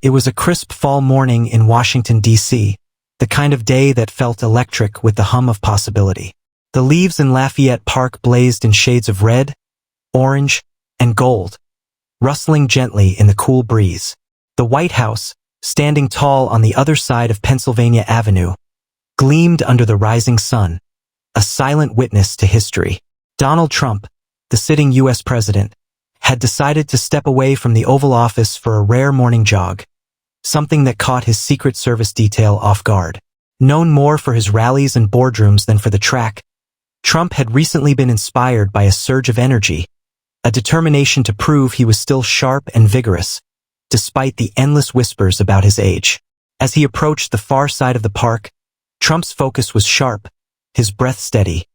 It was a crisp fall morning in Washington, D.C., the kind of day that felt electric with the hum of possibility. The leaves in Lafayette Park blazed in shades of red, orange, and gold, rustling gently in the cool breeze. The White House, standing tall on the other side of Pennsylvania Avenue, gleamed under the rising sun, a silent witness to history. Donald Trump, the sitting U.S. president, had decided to step away from the Oval Office for a rare morning jog, something that caught his Secret Service detail off guard. Known more for his rallies and boardrooms than for the track, Trump had recently been inspired by a surge of energy, a determination to prove he was still sharp and vigorous, despite the endless whispers about his age. As he approached the far side of the park, Trump's focus was sharp, his breath steady,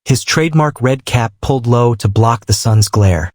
his trademark red cap pulled low to block the sun's glare.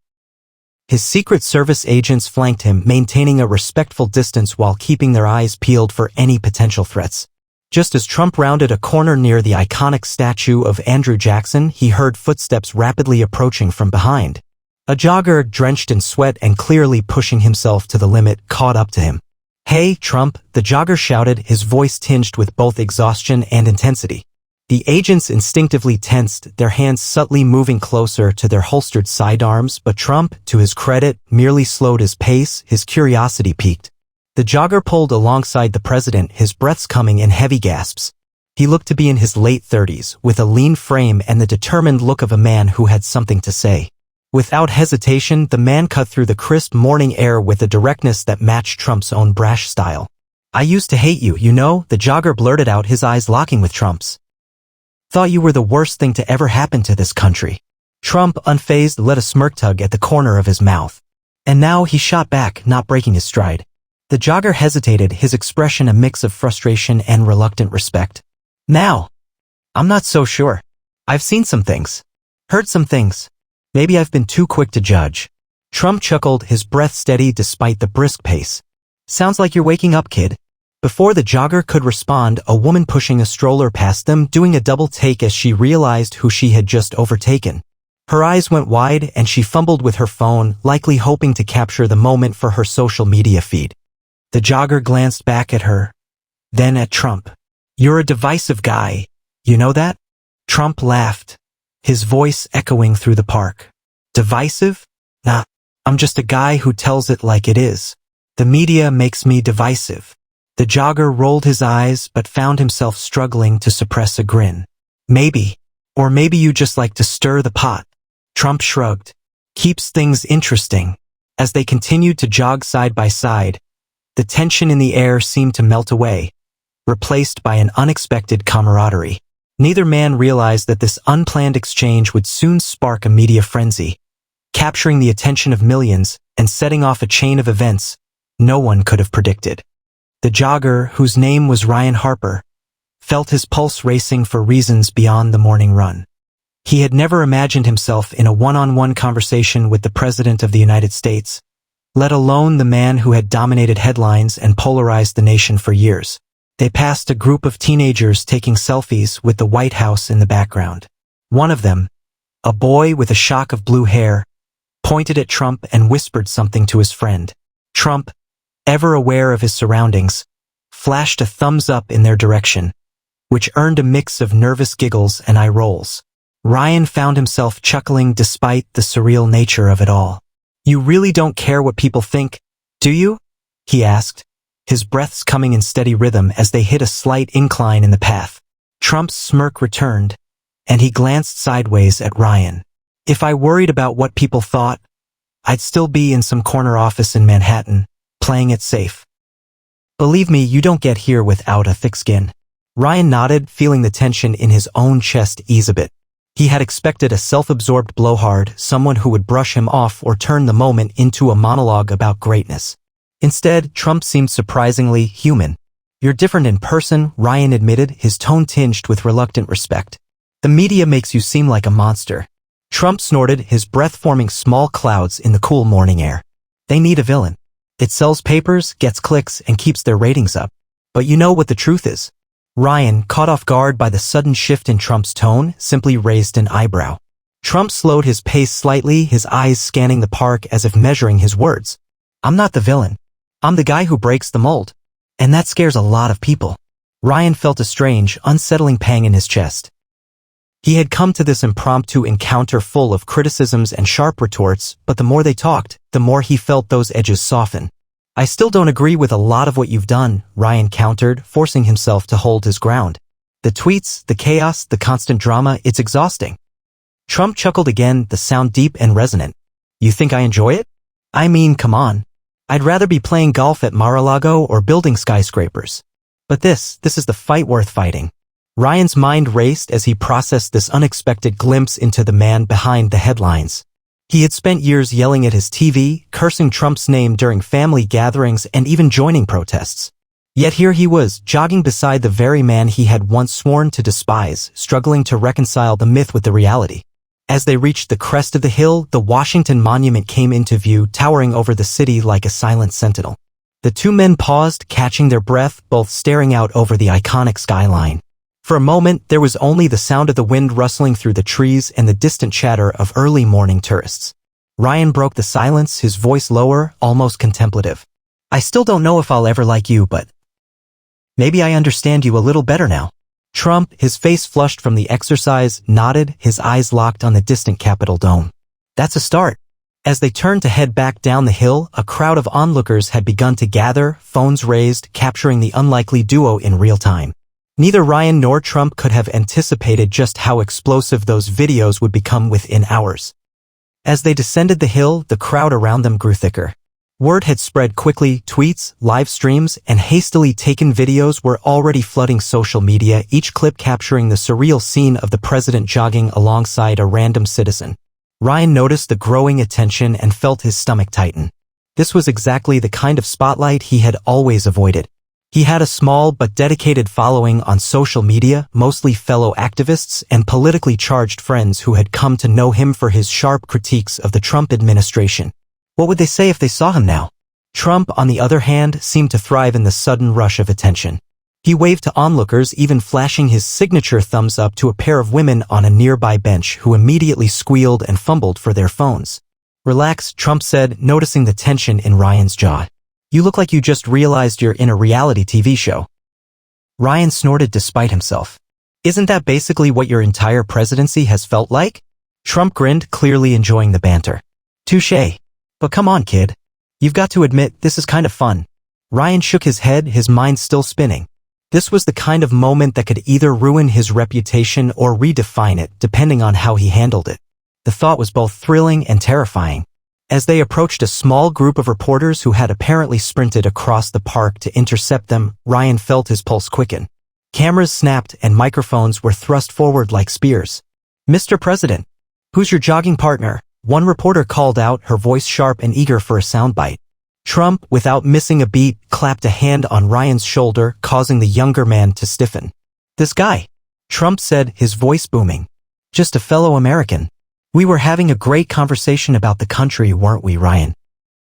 His Secret Service agents flanked him, maintaining a respectful distance while keeping their eyes peeled for any potential threats. Just as Trump rounded a corner near the iconic statue of Andrew Jackson, he heard footsteps rapidly approaching from behind. A jogger, drenched in sweat and clearly pushing himself to the limit, caught up to him. "Hey, Trump," the jogger shouted, his voice tinged with both exhaustion and intensity. The agents instinctively tensed, their hands subtly moving closer to their holstered sidearms, but Trump, to his credit, merely slowed his pace, his curiosity piqued. The jogger pulled alongside the president, his breaths coming in heavy gasps. He looked to be in his late 30s, with a lean frame and the determined look of a man who had something to say. Without hesitation, the man cut through the crisp morning air with a directness that matched Trump's own brash style. "I used to hate you, you know," the jogger blurted out, his eyes locking with Trump's. "Thought you were the worst thing to ever happen to this country." Trump, unfazed, let a smirk tug at the corner of his mouth. And now he shot back, not breaking his stride. The jogger hesitated, his expression a mix of frustration and reluctant respect. "Now, I'm not so sure. I've seen some things. Heard some things. Maybe I've been too quick to judge." Trump chuckled, his breath steady despite the brisk pace. "Sounds like you're waking up, kid." Before the jogger could respond, a woman pushing a stroller passed them, doing a double take as she realized who she had just overtaken. Her eyes went wide and she fumbled with her phone, likely hoping to capture the moment for her social media feed. The jogger glanced back at her, then at Trump. "You're a divisive guy, you know that?" Trump laughed, his voice echoing through the park. "Divisive? Nah, I'm just a guy who tells it like it is. The media makes me divisive." The jogger rolled his eyes but found himself struggling to suppress a grin. "Maybe. Or maybe you just like to stir the pot." Trump shrugged. "Keeps things interesting." As they continued to jog side by side, the tension in the air seemed to melt away, replaced by an unexpected camaraderie. Neither man realized that this unplanned exchange would soon spark a media frenzy, capturing the attention of millions and setting off a chain of events no one could have predicted. The jogger, whose name was Ryan Harper, felt his pulse racing for reasons beyond the morning run. He had never imagined himself in a one-on-one conversation with the President of the United States, let alone the man who had dominated headlines and polarized the nation for years. They passed a group of teenagers taking selfies with the White House in the background. One of them, a boy with a shock of blue hair, pointed at Trump and whispered something to his friend. Trump, ever aware of his surroundings, flashed a thumbs up in their direction, which earned a mix of nervous giggles and eye rolls. Ryan found himself chuckling despite the surreal nature of it all. "You really don't care what people think, do you?" he asked, his breaths coming in steady rhythm as they hit a slight incline in the path. Trump's smirk returned, and he glanced sideways at Ryan. "If I worried about what people thought, I'd still be in some corner office in Manhattan, playing it safe. Believe me, you don't get here without a thick skin." Ryan nodded, feeling the tension in his own chest ease a bit. He had expected a self-absorbed blowhard, someone who would brush him off or turn the moment into a monologue about greatness. Instead, Trump seemed surprisingly human. "You're different in person," Ryan admitted, his tone tinged with reluctant respect. "The media makes you seem like a monster." Trump snorted, his breath forming small clouds in the cool morning air. "They need a villain. It sells papers, gets clicks, and keeps their ratings up. But you know what the truth is?" Ryan, caught off guard by the sudden shift in Trump's tone, simply raised an eyebrow. Trump slowed his pace slightly, his eyes scanning the park as if measuring his words. "I'm not the villain. I'm the guy who breaks the mold. And that scares a lot of people. Ryan felt a strange, unsettling pang in his chest. He had come to this impromptu encounter full of criticisms and sharp retorts, but the more they talked, the more he felt those edges soften. I still don't agree with a lot of what you've done, Ryan countered, forcing himself to hold his ground. The tweets, the chaos, the constant drama, it's exhausting. Trump chuckled again, the sound deep and resonant. You think I enjoy it? I mean, come on. I'd rather be playing golf at Mar-a-Lago or building skyscrapers. But this is the fight worth fighting. Ryan's mind raced as he processed this unexpected glimpse into the man behind the headlines. He had spent years yelling at his TV, cursing Trump's name during family gatherings, and even joining protests. Yet here he was, jogging beside the very man he had once sworn to despise, struggling to reconcile the myth with the reality. As they reached the crest of the hill, the Washington Monument came into view, towering over the city like a silent sentinel. The two men paused, catching their breath, both staring out over the iconic skyline. For a moment, there was only the sound of the wind rustling through the trees and the distant chatter of early morning tourists. Ryan broke the silence, his voice lower, almost contemplative. I still don't know if I'll ever like you, but maybe I understand you a little better now. Trump, his face flushed from the exercise, nodded, his eyes locked on the distant Capitol dome. That's a start. As they turned to head back down the hill, a crowd of onlookers had begun to gather, phones raised, capturing the unlikely duo in real time. Neither Ryan nor Trump could have anticipated just how explosive those videos would become within hours. As they descended the hill, the crowd around them grew thicker. Word had spread quickly, tweets, live streams, and hastily taken videos were already flooding social media, each clip capturing the surreal scene of the president jogging alongside a random citizen. Ryan noticed the growing attention and felt his stomach tighten. This was exactly the kind of spotlight he had always avoided. He had a small but dedicated following on social media, mostly fellow activists and politically charged friends who had come to know him for his sharp critiques of the Trump administration. What would they say if they saw him now? Trump, on the other hand, seemed to thrive in the sudden rush of attention. He waved to onlookers, even flashing his signature thumbs up to a pair of women on a nearby bench who immediately squealed and fumbled for their phones. Relax, Trump said, noticing the tension in Ryan's jaw. You look like you just realized you're in a reality TV show. Ryan snorted despite himself. Isn't that basically what your entire presidency has felt like? Trump grinned, clearly enjoying the banter. Touché. But come on, kid. You've got to admit, this is kind of fun. Ryan shook his head, his mind still spinning. This was the kind of moment that could either ruin his reputation or redefine it, depending on how he handled it. The thought was both thrilling and terrifying. As they approached a small group of reporters who had apparently sprinted across the park to intercept them, Ryan felt his pulse quicken. Cameras snapped and microphones were thrust forward like spears. Mr. President, who's your jogging partner? One reporter called out, her voice sharp and eager for a soundbite. Trump, without missing a beat, clapped a hand on Ryan's shoulder, causing the younger man to stiffen. This guy, Trump said, his voice booming. Just a fellow American. We were having a great conversation about the country, weren't we, Ryan?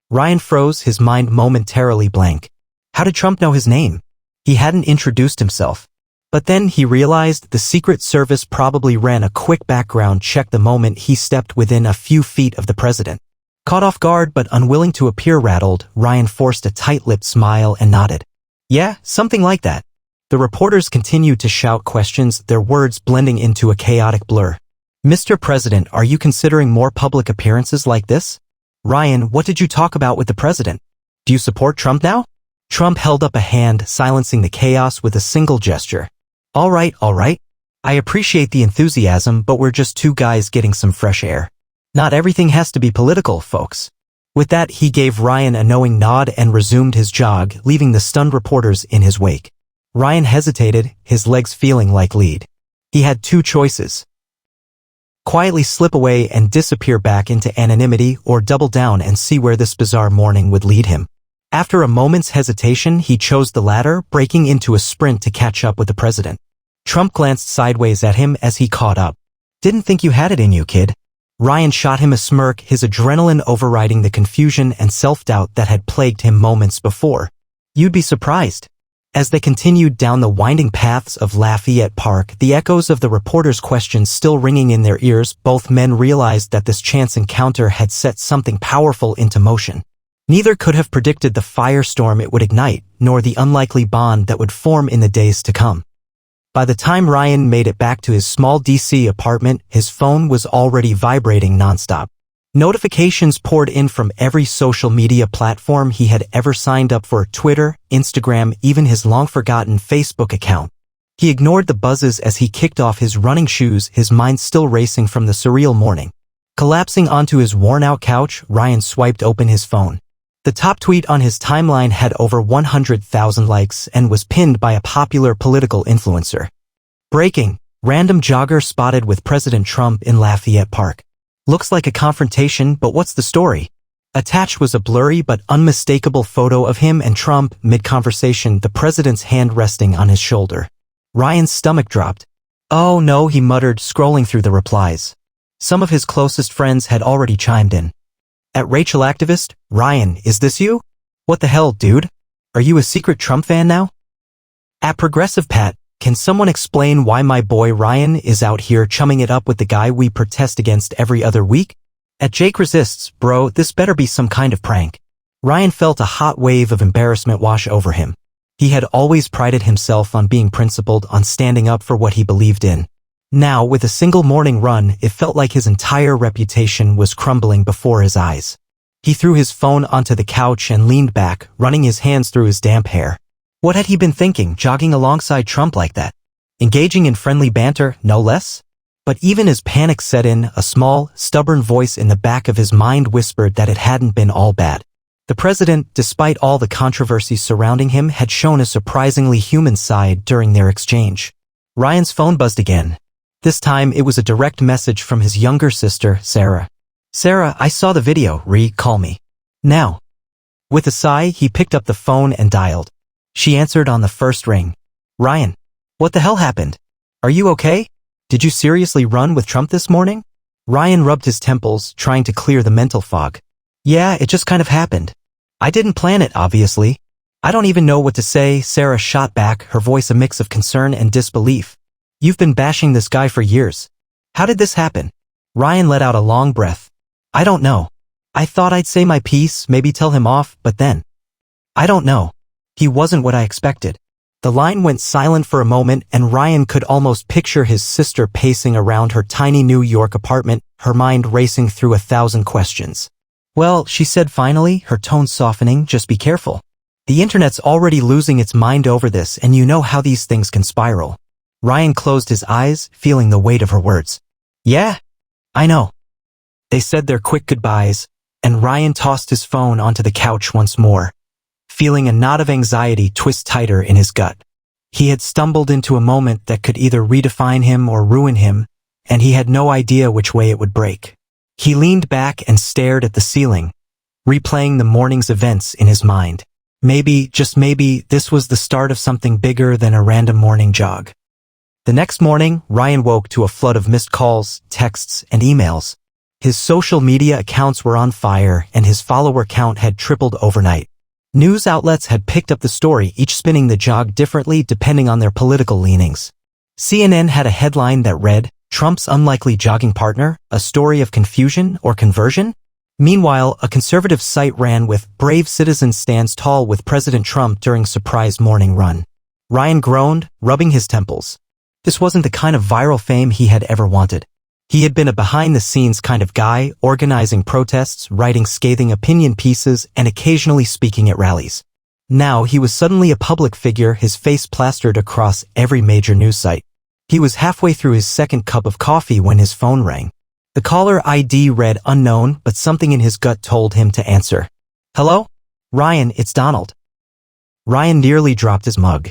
Ryan froze, his mind momentarily blank. How did Trump know his name? He hadn't introduced himself. But then he realized the Secret Service probably ran a quick background check the moment he stepped within a few feet of the president. Caught off guard but unwilling to appear rattled, Ryan forced a tight-lipped smile and nodded. Yeah, something like that. The reporters continued to shout questions, their words blending into a chaotic blur. Mr. President, are you considering more public appearances like this? Ryan, what did you talk about with the president? Do you support Trump now? Trump held up a hand, silencing the chaos with a single gesture. All right. I appreciate the enthusiasm, but we're just two guys getting some fresh air. Not everything has to be political, folks. With that, he gave Ryan a knowing nod and resumed his jog, leaving the stunned reporters in his wake. Ryan hesitated, his legs feeling like lead. He had two choices. Quietly slip away and disappear back into anonymity, or double down and see where this bizarre morning would lead him. After a moment's hesitation, he chose the latter, breaking into a sprint to catch up with the president. Trump glanced sideways at him as he caught up. Didn't think you had it in you, kid. Ryan shot him a smirk, his adrenaline overriding the confusion and self-doubt that had plagued him moments before. You'd be surprised. As they continued down the winding paths of Lafayette Park, the echoes of the reporters' questions still ringing in their ears, both men realized that this chance encounter had set something powerful into motion. Neither could have predicted the firestorm it would ignite, nor the unlikely bond that would form in the days to come. By the time Ryan made it back to his small DC apartment, his phone was already vibrating nonstop. Notifications poured in from every social media platform he had ever signed up for: Twitter, Instagram, even his long-forgotten Facebook account. He ignored the buzzes as he kicked off his running shoes, his mind still racing from the surreal morning. Collapsing onto his worn-out couch, Ryan swiped open his phone. The top tweet on his timeline had over 100,000 likes and was pinned by a popular political influencer. Breaking: random jogger spotted with President Trump in Lafayette Park. Looks like a confrontation, but what's the story? Attached was a blurry but unmistakable photo of him and Trump mid-conversation, the president's hand resting on his shoulder. Ryan's stomach dropped. "Oh no," he muttered, scrolling through the replies. Some of his closest friends had already chimed in. At Rachel Activist, "Ryan, is this you? What the hell, dude? Are you a secret Trump fan now?" At Progressive Pat, "Can someone explain why my boy Ryan is out here chumming it up with the guy we protest against every other week?" At Jake Resists, "Bro, this better be some kind of prank." Ryan felt a hot wave of embarrassment wash over him. He had always prided himself on being principled, on standing up for what he believed in. Now, with a single morning run, it felt like his entire reputation was crumbling before his eyes. He threw his phone onto the couch and leaned back, running his hands through his damp hair. What had he been thinking, jogging alongside Trump like that? Engaging in friendly banter, no less? But even as panic set in, a small, stubborn voice in the back of his mind whispered that it hadn't been all bad. The president, despite all the controversy surrounding him, had shown a surprisingly human side during their exchange. Ryan's phone buzzed again. This time, it was a direct message from his younger sister, Sarah. "Sarah, I saw the video. Call me now." With a sigh, he picked up the phone and dialed. She answered on the first ring. "Ryan, what the hell happened? Are you okay? Did you seriously run with Trump this morning?" Ryan rubbed his temples, trying to clear the mental fog. "Yeah, it just kind of happened. I didn't plan it, obviously. I don't even know what to say," Sarah shot back, her voice a mix of concern and disbelief. "You've been bashing this guy for years. How did this happen?" Ryan let out a long breath. "I don't know. I thought I'd say my piece, maybe tell him off, but then. I don't know. He wasn't what I expected." The line went silent for a moment, and Ryan could almost picture his sister pacing around her tiny New York apartment, her mind racing through 1,000 questions. "Well," she said finally, her tone softening, "just be careful. The internet's already losing its mind over this, and you know how these things can spiral." Ryan closed his eyes, feeling the weight of her words. "Yeah, I know." They said their quick goodbyes, and Ryan tossed his phone onto the couch once more, feeling a knot of anxiety twist tighter in his gut. He had stumbled into a moment that could either redefine him or ruin him, and he had no idea which way it would break. He leaned back and stared at the ceiling, replaying the morning's events in his mind. Maybe, just maybe, this was the start of something bigger than a random morning jog. The next morning, Ryan woke to a flood of missed calls, texts, and emails. His social media accounts were on fire, and his follower count had tripled overnight. News outlets had picked up the story, each spinning the jog differently depending on their political leanings. CNN had a headline that read, "Trump's unlikely jogging partner, a story of confusion or conversion?" Meanwhile, a conservative site ran with, "Brave citizen stands tall with President Trump during surprise morning run." Ryan groaned, rubbing his temples. This wasn't the kind of viral fame he had ever wanted. He had been a behind-the-scenes kind of guy, organizing protests, writing scathing opinion pieces, and occasionally speaking at rallies. Now he was suddenly a public figure, his face plastered across every major news site. He was halfway through his second cup of coffee when his phone rang. The caller ID read unknown, but something in his gut told him to answer. "Hello? Ryan, it's Donald." Ryan nearly dropped his mug.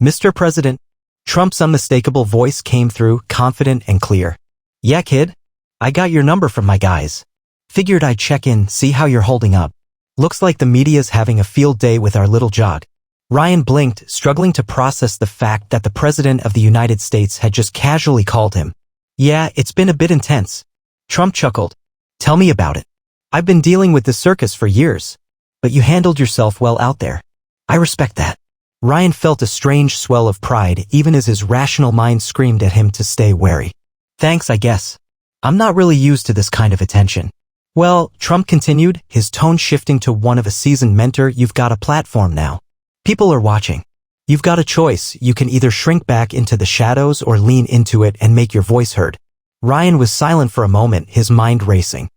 Mr. President." Trump's unmistakable voice came through, confident and clear. "Yeah, kid. I got your number from my guys. Figured I'd check in, see how you're holding up. Looks like the media's having a field day with our little jog." Ryan blinked, struggling to process the fact that the President of the United States had just casually called him. "Yeah, it's been a bit intense." Trump chuckled. "Tell me about it. I've been dealing with this circus for years. But you handled yourself well out there. I respect that." Ryan felt a strange swell of pride even as his rational mind screamed at him to stay wary. "Thanks, I guess. I'm not really used to this kind of attention." Well, Trump continued, his tone shifting to one of a seasoned mentor, you've got a platform now. People are watching. You've got a choice. You can either shrink back into the shadows or lean into it and make your voice heard. Ryan was silent for a moment, his mind racing.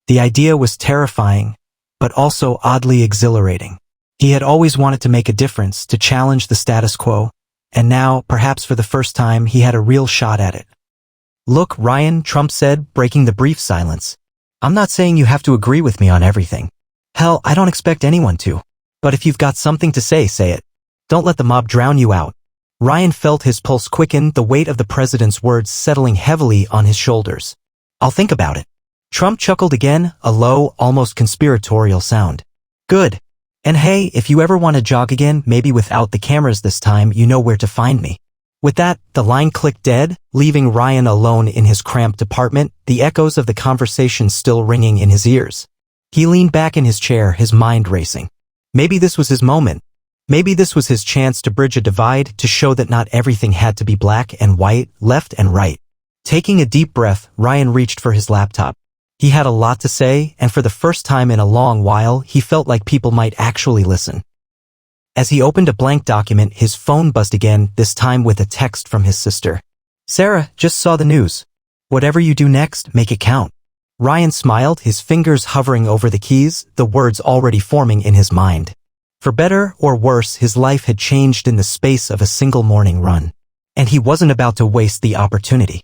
The idea was terrifying, but also oddly exhilarating. He had always wanted to make a difference, to challenge the status quo, and now, perhaps for the first time, he had a real shot at it. Look, Ryan, Trump said, breaking the brief silence. I'm not saying you have to agree with me on everything. Hell, I don't expect anyone to. But if you've got something to say, say it. Don't let the mob drown you out. Ryan felt his pulse quicken, the weight of the president's words settling heavily on his shoulders. I'll think about it. Trump chuckled again, a low, almost conspiratorial sound. Good. And hey, if you ever want to jog again, maybe without the cameras this time, you know where to find me. With that, the line clicked dead, leaving Ryan alone in his cramped apartment, the echoes of the conversation still ringing in his ears. He leaned back in his chair, his mind racing. Maybe this was his moment. Maybe this was his chance to bridge a divide, to show that not everything had to be black and white, left and right. Taking a deep breath, Ryan reached for his laptop. He had a lot to say, and for the first time in a long while, he felt like people might actually listen. As he opened a blank document, his phone buzzed again, this time with a text from his sister. Sarah, just saw the news. Whatever you do next, make it count. Ryan smiled, his fingers hovering over the keys, the words already forming in his mind. For better or worse, his life had changed in the space of a single morning run. And he wasn't about to waste the opportunity.